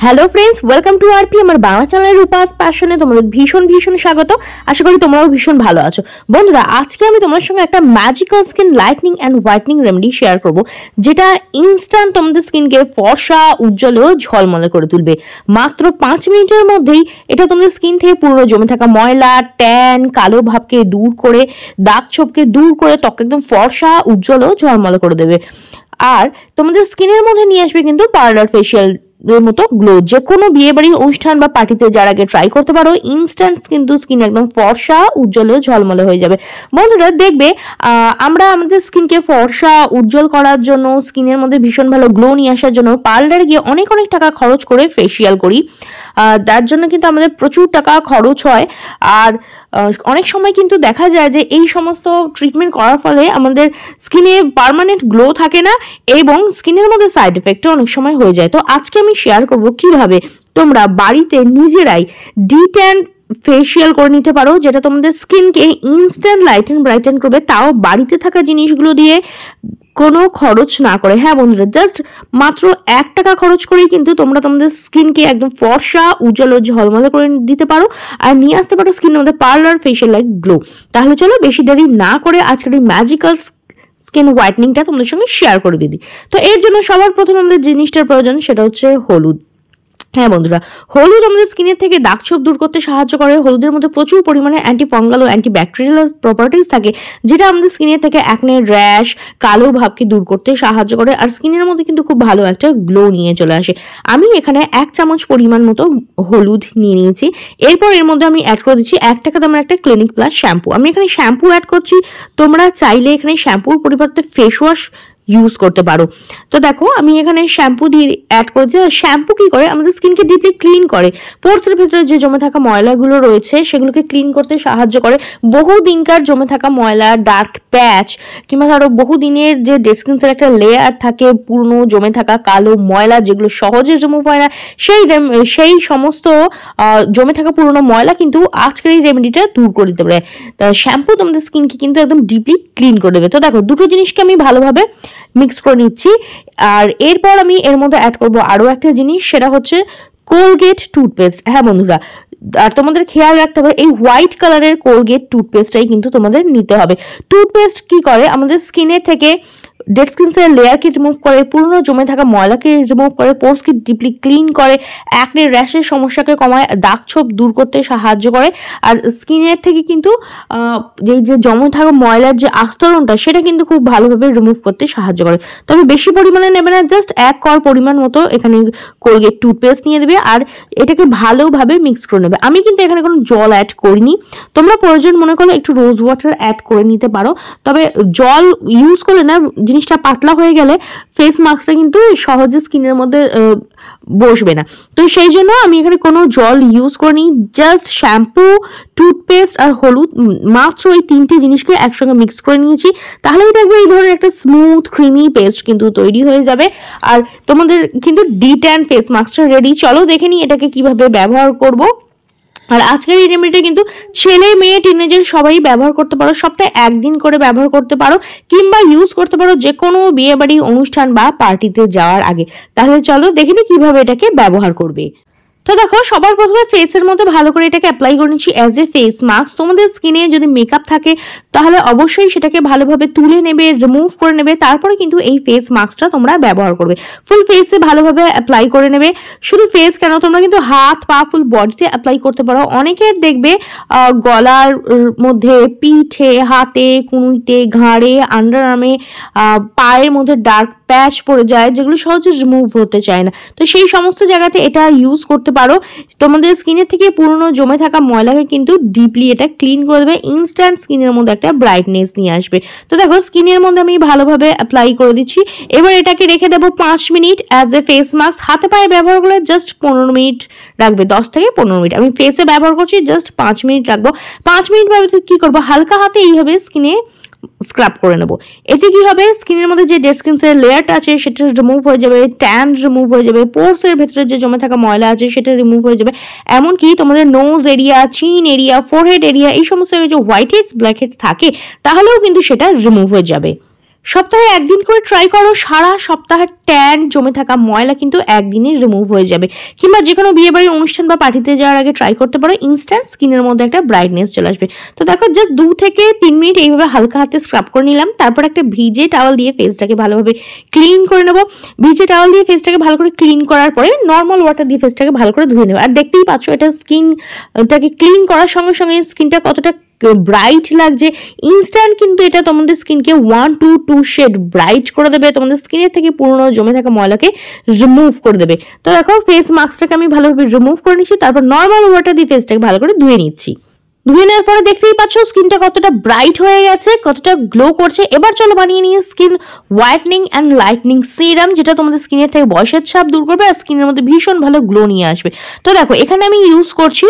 Hello friends, welcome to RP আমার বাংলা চ্যানেলের রূপাস প্যাশনে তোমাদের ভীষণ স্বাগত। আশা করি তোমরাও ভীষণ ভালো আছো। বন্ধুরা, আজকে আমি তোমাদের সঙ্গে একটা magical skin lightning and whitening remedy share করব, যেটা ইনস্ট্যান্ট তোমাদের স্কিনকে ফর্সা, উজ্জ্বল ও ঝলমলে করে তুলবে। মাত্র 5 মিনিটের মধ্যেই এটা তোমাদের স্কিন থেকে পুরনো জমে থাকা ময়লা, ট্যান, কালো ভাবকে দূর করে, দাগ ছোপকে দূর করে ত্বক একদম ফর্সা, উজ্জ্বল ও ঝলমলে করে দেবে। আর তোমাদের স্কিনের মধ্যে নিয়ে আসবে কিন্তু পার্লার ফেশিয়াল এর মতো গ্লো। যে কোনো বিয়ে বাড়ির অনুষ্ঠান বা পার্টিতে যার আগে ট্রাই করতে পারো, ইনস্ট্যান্ট কিন্তু স্কিন একদম ফর্সা, উজ্জ্বল ঝলমলে হয়ে যাবে। বন্ধুরা দেখবে, আমরা আমাদের স্কিনকে ফর্সা, উজ্জ্বল করার জন্য, স্কিনের মধ্যে ভীষণ ভালো গ্লো নিয়ে আসার জন্য পার্লারে গিয়ে অনেক টাকা খরচ করে ফেসিয়াল করি। তার জন্য কিন্তু আমাদের প্রচুর টাকা খরচ হয়। আর অনেক সময় কিন্তু দেখা যায় যে এই সমস্ত ট্রিটমেন্ট করার ফলে আমাদের স্কিনে পার্মানেন্ট গ্লো থাকে না এবং স্কিনের মধ্যে সাইড এফেক্টও অনেক সময় হয়ে যায়। তো আজকে আমি শেয়ার করব কিভাবে তোমরা বাড়িতে নিজেরাই ডিট্যান ফেসিয়াল করে নিতে পারো, যেটা তোমাদের স্কিনকে ইনস্ট্যান্ট লাইটেন ব্রাইটেন করবে, তাও বাড়িতে থাকা জিনিসগুলো দিয়ে, কোনো খরচ না করে। হ্যাঁ বন্ধুরা, জাস্ট মাত্র 1 টাকা খরচ করেই কিন্তু তোমরা তোমাদের স্কিনকে একদম ফর্সা, উজ্জ্বল ও ঝলমলে করে দিতে পারো আর নিয়ে আসতে পারো স্কিনের মধ্যে পার্লার ফেশিয়াল লাইক গ্লো। তাহলে চলো বেশি দেরি না করে আজকের এই ম্যাজিক্যাল স্কিন হোয়াইটনিংটা তোমাদের সঙ্গে শেয়ার করে দিই। তো এর জন্য সবার প্রথমে আমাদের জিনিসটার প্রয়োজন, সেটা হচ্ছে হলুদ। হ্যাঁ বন্ধুরা, হলুদ আমাদের স্কিনের থেকে দাগ ছোপ দূর করতে সাহায্য করে। হলুদের মধ্যে প্রচুর পরিমাণে অ্যান্টি ফাঙ্গাল ও অ্যান্টি ব্যাকটেরিয়াল প্রপার্টিজ থাকে, যেটা আমাদের স্কিনের থেকে অ্যাকনে, র্যাশ, কালো ভাবকে দূর করতে সাহায্য করে আর স্কিনের মধ্যে কিন্তু খুব ভালো একটা গ্লো নিয়ে চলে আসে। আমি এখানে 1 চামচ পরিমাণ মতো হলুদ নিয়ে নিয়েছি। এরপর এর মধ্যে আমি অ্যাড করে দিচ্ছি 1 টাকা দামের একটা ক্লিনিক প্লাস শ্যাম্পু। আমি এখানে শ্যাম্পু অ্যাড করছি, তোমরা চাইলে এখানে শ্যাম্পুর পরিবর্তে ফেস ওয়াশ ইউজ করতে পারো। তো দেখো, আমি এখানে শ্যাম্পু দিয়ে অ্যাড করেছি। শ্যাম্পু কি করে, আমাদের স্কিনকে ডিপলি ক্লিন করে, পোর্সের ভিতরে যে জমে থাকা ময়লাগুলো রয়েছে সেগুলোকে ক্লিন করতে সাহায্য করে। বহু দিনকার জমে থাকা ময়লা, ডার্ক প্যাচ কিংবা ধরো বহুদিনের যে ডেড স্কিনের একটা লেয়ার থাকে, পুরনো জমে থাকা কালো ময়লা যেগুলো সহজে রিমুভ হয় না, সেই সমস্ত জমে থাকা পুরনো ময়লা কিন্তু আজকের এই রেমেডিটা দূর করে দিতে পারে। শ্যাম্পু তোমাদের স্কিনকে কিন্তু একদম ডিপলি ক্লিন করে দেবে। তো দেখো, দুটো জিনিসকে আমি ভালোভাবে মিক্স করে নিচ্ছি। আর এরপর আমি এর মধ্যে অ্যাড করব আরো একটা জিনিস, সেটা হচ্ছে কোলগেট টুথপেস্ট। হ্যাঁ বন্ধুরা, আর তোমাদের খেয়াল রাখতে হবে এই হোয়াইট কালারের কোলগেট টুথপেস্টটাই কিন্তু তোমাদের নিতে হবে। টুথপেস্ট কি করে, আমাদের স্কিনের থেকে ডেড স্কিনের লেয়ারকে রিমুভ করে, পুরনো জমে থাকা ময়লাকে রিমুভ করে, পোর্সকে ডিপলি ক্লিন করে, অ্যাকনে র্যাশের সমস্যাকে কমায়, দাগ ছোপ দূর করতে সাহায্য করে। আর স্কিনের থেকে কিন্তু এই যে জমে থাকা ময়লার যে আস্তরণটা, সেটা কিন্তু খুব ভালোভাবে রিমুভ করতে সাহায্য করে। তবে বেশি পরিমাণে নেবে না, জাস্ট 1 কর পরিমাণ মতো এখানে কোলগেট টুথপেস্ট নিয়ে দেবে আর এটাকে ভালোভাবে মিক্স করে নেবে। আমি কিন্তু এখানে কোনো জল অ্যাড করিনি, তোমরা প্রয়োজন মনে করলে একটু রোজ ওয়াটার অ্যাড করে নিতে পারো। তবে জল ইউজ করলে না, জিনিসটা পাতলা হয়ে গেলে ফেস মাস্কটা কিন্তু সহজে স্কিনের মধ্যে বসবে না। তো সেই জন্য আমি এখানে কোনো জল ইউজ করিনি, জাস্ট শ্যাম্পু, টুথপেস্ট আর হলুদ, মাত্র এই 3টে জিনিসকে একসঙ্গে মিক্স করে নিয়েছি। তাহলেই দেখবে এই ধরনের একটা স্মুথ ক্রিমি পেস্ট কিন্তু তৈরি হয়ে যাবে। আর তোমাদের কিন্তু ডিট্যান ফেস মাস্কটা রেডি। চলো দেখে নিই এটাকে কিভাবে ব্যবহার করব। আর আজকের এই রেমেডিটা কিন্তু ছেলে, মেয়ে, টিনেজার সবাই ব্যবহার করতে পারো। সপ্তাহে 1 দিন করে ব্যবহার করতে পারো কিংবা ইউজ করতে পারো যে কোনো বিয়ে বাড়ি, অনুষ্ঠান বা পার্টিতে যাওয়ার আগে। তাহলে চলো দেখে নিই কিভাবে এটাকে ব্যবহার করবে। তো দেখো, সবার প্রথমে ফেসের মধ্যে ভালো করে এটাকে অ্যাপ্লাই করে নিচ্ছি অ্যাজ এ ফেস মাস্ক। তোমাদের স্কিনে যদি মেকআপ থাকে তাহলে অবশ্যই সেটাকে ভালোভাবে তুলে নেবে, রিমুভ করে নেবে, তারপরে কিন্তু এই ফেস মাস্কটা তোমরা ব্যবহার করবে। ফুল ফেসে ভালোভাবে অ্যাপ্লাই করে নেবে। শুধু ফেস কেন, তোমরা কিন্তু হাত, পা, ফুল বডিতে অ্যাপ্লাই করতে পারো। অনেকের দেখবে গলার মধ্যে, পিঠে, হাতে, কুনুইতে, ঘাড়ে, আন্ডার আর্মে, পায়ের মধ্যে ডার্ক প্যাচ পড়ে যায়, যেগুলো সহজে রিমুভ হতে চায় না। তো সেই সমস্ত জায়গাতে এটা ইউজ করতে পারো। তোমাদের স্কিনের থেকে পুরনো জমে থাকা ময়লাকে কিন্তু ডিপলি এটা ক্লিন করে দেবে, ইনস্ট্যান্ট স্কিনের মধ্যে একটা ব্রাইটনেস নিয়ে আসবে। তো দেখো, স্কিনের মধ্যে আমি ভালোভাবে অ্যাপ্লাই করে দিচ্ছি। এবার এটাকে রেখে দেবো 5 minute as a face mask. হাতে পায়ে ব্যবহার করলে জাস্ট 15 মিনিট রাখবে, 10 থেকে 15 মিনিট। আমি ফেসে ব্যবহার করছি, জাস্ট 5 মিনিট রাখবো। 5 মিনিট পরে কি করবো, হালকা হাতে এইভাবে স্কিনে স্ক্রাব করে নেব। এতে কি হবে, স্কিনের মধ্যে যে ডেড স্কিনের লেয়ারটা আছে সেটা রিমুভ হয়ে যাবে, ট্যান রিমুভ হয়ে যাবে, পোর্সের ভেতরে যে জমে থাকা ময়লা আছে সেটা রিমুভ হয়ে যাবে। এমনকি তোমাদের nose area, chin area, forehead area, এই সমস্ত যে হোয়াইট হেডস, ব্ল্যাক হেডস থাকে, তাহলেও কিন্তু সেটা রিমুভ হয়ে যাবে। সপ্তাহে একদিন করে ট্রাই করো, সারা সপ্তাহের ট্যান জমে থাকা ময়লা কিন্তু একদিনে রিমুভ হয়ে যাবে। কিংবা যে কোনো বিয়ে বাড়ির অনুষ্ঠান বা পার্টিতে যাওয়ার আগে ট্রাই করতে পারো, ইনস্ট্যান্ট স্কিনের মধ্যে একটা ব্রাইটনেস চলে আসবে। তো দেখো জাস্ট 2 থেকে 3 মিনিট এইভাবে হালকা হাতে স্ক্রাব করে নিলাম। তারপর একটা ভিজে টাওয়াল দিয়ে ফেসটাকে ভালোভাবে ক্লিন করে নেবো। ভিজে টাওয়াল দিয়ে ফেসটাকে ভালো করে ক্লিন করার পরে নর্মাল ওয়াটার দিয়ে ফেসটাকে ভালো করে ধুয়ে নেবো। আর দেখতেই পাচ্ছ এটা স্কিনটাকে ক্লিন করার সঙ্গে সঙ্গে স্কিনটা কতটা ব্রাইট লাগছে। ইনস্ট্যান্ট কিন্তু এটা তোমাদের স্কিনকে 1 to 2 শেড ব্রাইট করে দেবে, তোমাদের স্কিনের থেকে পুরনো জমে থাকা ময়লাকে রিমুভ করে দেবে। তো দেখো ফেস মাস্কটাকে আমি ভালোভাবে রিমুভ করে নিচ্ছি, তারপর নর্মাল ওয়াটার দিয়ে ফেসটাকে ভালো করে ধুয়ে নিচ্ছি। ধুয়ে নেওয়ার পরে দেখতেই পাচ্ছ স্কিনটা কতটা ব্রাইট হয়ে গেছে, কতটা গ্লো করছে। এবার চলো বানিয়ে নিয়ে skin whitening and lightning serum, যেটা তোমাদের স্কিনের থেকে বয়সের ছাপ দূর করবে আর স্কিনের মধ্যে ভীষণ ভালো গ্লো নিয়ে আসবে। তো দেখো এখানে আমি ইউজ করছি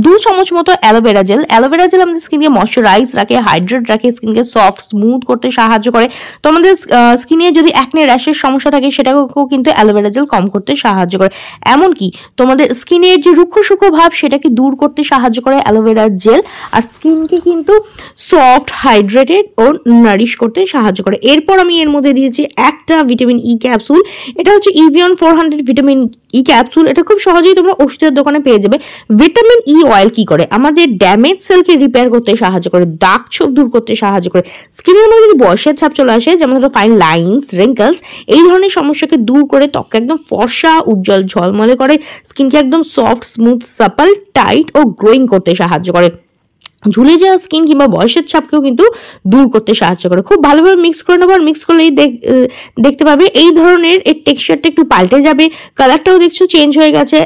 2 চামচ মতো অ্যালোভেরা জেল। অ্যালোভেরা জেল আমাদের স্কিনকে ময়শ্চারাইজ রাখে, হাইড্রেট রাখে, স্কিনকে সফট স্মুথ করতে সাহায্য করে। তোমাদের স্কিনে যদি অ্যাকনে র্যাশের সমস্যা থাকে সেটাকেও কিন্তু অ্যালোভেরা জেল কম করতে সাহায্য করে। এমনকি তোমাদের স্কিনের যে রুক্ষ সুক্ষ ভাব সেটাকে দূর করতে সাহায্য করে অ্যালোভেরা জেল, আর স্কিনকে কিন্তু সফট, হাইড্রেটেড ও নারিশ করতে সাহায্য করে। এরপর আমি এর মধ্যে দিয়েছি একটা ভিটামিন ই ক্যাপসুল। এটা হচ্ছে ইভিয়ন 400 ভিটামিন ই ক্যাপসুল। এটা খুব সহজেই তোমরা ওষুধের দোকানে পেয়ে যাবে। ভিটামিন ই অয়েল কি করে, আমাদের ড্যামেজ সেলকে রিপেয়ার করতে সাহায্য করে, দাগ ছোপ দূর করতে সাহায্য করে। স্কিনের মধ্যে যদি বয়সের ছাপ চলে আসে, যেমন ধরো ফাইন লাইনস, রিঙ্কলস, এই ধরনের সমস্যাকে দূর করে ত্বককে একদম ফর্সা, উজ্জ্বল, ঝলমলে করে, স্কিনকে একদম সফট, স্মুথ, সাপল, টাইট ও গ্রোয়িং করতে সাহায্য করে। ঝুলে যাওয়া স্কিন কিংবা বয়সের ছাপকেও কিন্তু দূর করতে সাহায্য করে। খুব ভালোভাবে মিক্স করে নেবো, আর মিক্স করলেই দেখতে পাবে এই ধরনের এর টেক্সচারটা একটু পাল্টে যাবে, কালারটাও দেখছো চেঞ্জ হয়ে গেছে।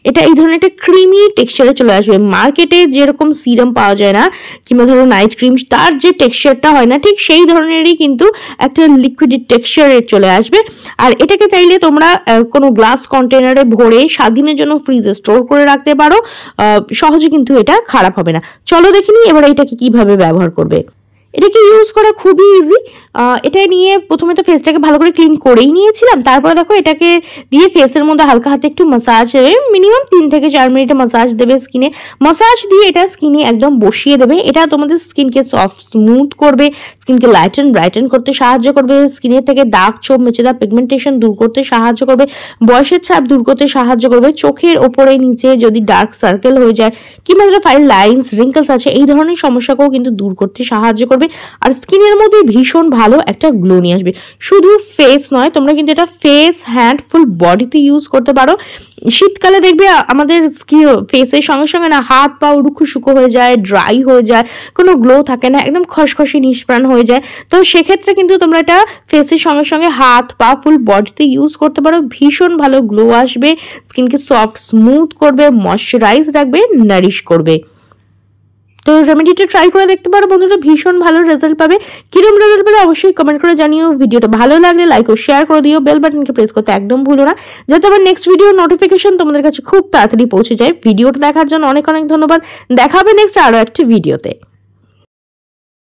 এটা এই ধরনের একটা ক্রিমি টেক্সচারে চলে আসবে। মার্কেটে যেরকম সিরাম পাওয়া যায় না কিংবা ধরো নাইট ক্রিম, তার যে টেক্সচারটা হয় না ঠিক সেই ধরনেরই কিন্তু একটা লিকুইড টেক্সচারে চলে আসবে। আর এটাকে চাইলে তোমরা কোনো গ্লাস কন্টেনারে ভরে 7 দিনের জন্য ফ্রিজে স্টোর করে রাখতে পারো, সহজে কিন্তু এটা খারাপ হবে না। চলো দেখিনি এবার এটাকে কিভাবে ব্যবহার করবে। এটাকে ইউজ করা খুবই ইজি। এটা নিয়ে প্রথমে তো ফেসটাকে ভালো করে ক্লিন করেই নিয়েছিলাম। তারপরে দেখো এটাকে দিয়ে ফেসের মধ্যে হালকা হাতে একটু মাসাজ দেবে, মিনিমাম 3 থেকে 4 মিনিটে মাসাজ দেবে স্কিনে। মাসাজ দিয়ে এটা স্কিনে একদম বসিয়ে দেবে। এটা তোমাদের স্কিনকে সফট স্মুথ করবে, স্কিনকে লাইটেন ব্রাইটেন করতে সাহায্য করবে, স্কিনের থেকে দাগ ছোপ মেচে দেওয়া পিগমেন্টেশন দূর করতে সাহায্য করবে, বয়সের ছাপ দূর করতে সাহায্য করবে, চোখের ওপরে নিচে যদি ডার্ক সার্কেল হয়ে যায় কিংবা যারা ফাইন লাইনস, রিঙ্কলস আছে এই ধরনের সমস্যাকেও কিন্তু দূর করতে সাহায্য করবে। আর স্কিনের মধ্যে ভীষণ ভালো একটা গ্লো নিয়ে আসবে। শুধু ফেস নয়, তোমরা কিন্তু এটা ফেস, হ্যান্ড, ফুল বডিতে ইউজ করতে পারো। শীতকালে দেখবে আমাদের ফেসের সঙ্গে সঙ্গে না হাত পা রুক্ষ শুকো হয়ে যায়, ড্রাই হয়ে যায়, কোনো গ্লো থাকে না, একদম খসখসে নিষ্প্রাণ হয়ে যায়। তো সেক্ষেত্রে কিন্তু তোমরা এটা ফেসের সঙ্গে সঙ্গে হাত পা ফুল বডিতে ইউজ করতে পারো। ভীষণ ভালো গ্লো আসবে, স্কিনকে সফট স্মুথ করবে, ময়শ্চারাইজ রাখবে, নারিশ করবে। তো রেমেডিটা ট্রাই করে দেখতে পারো বন্ধুরা, ভীষণ ভালো রেজাল্ট পাবে। কিরকম রেজাল্ট পেলে অবশ্যই কমেন্ট করে জানিও। ভিডিওটা ভালো লাগলে লাইক ও শেয়ার করে দিও, বেল বাটনকে প্রেস করতে একদম ভুলো না, যাতে আবার নেক্সট ভিডিওর নোটিফিকেশন তোমাদের কাছে খুব তাড়াতাড়ি পৌঁছে যায়। ভিডিওটা দেখার জন্য অনেক অনেক ধন্যবাদ। দেখা হবে নেক্সট আরো একটি ভিডিওতে।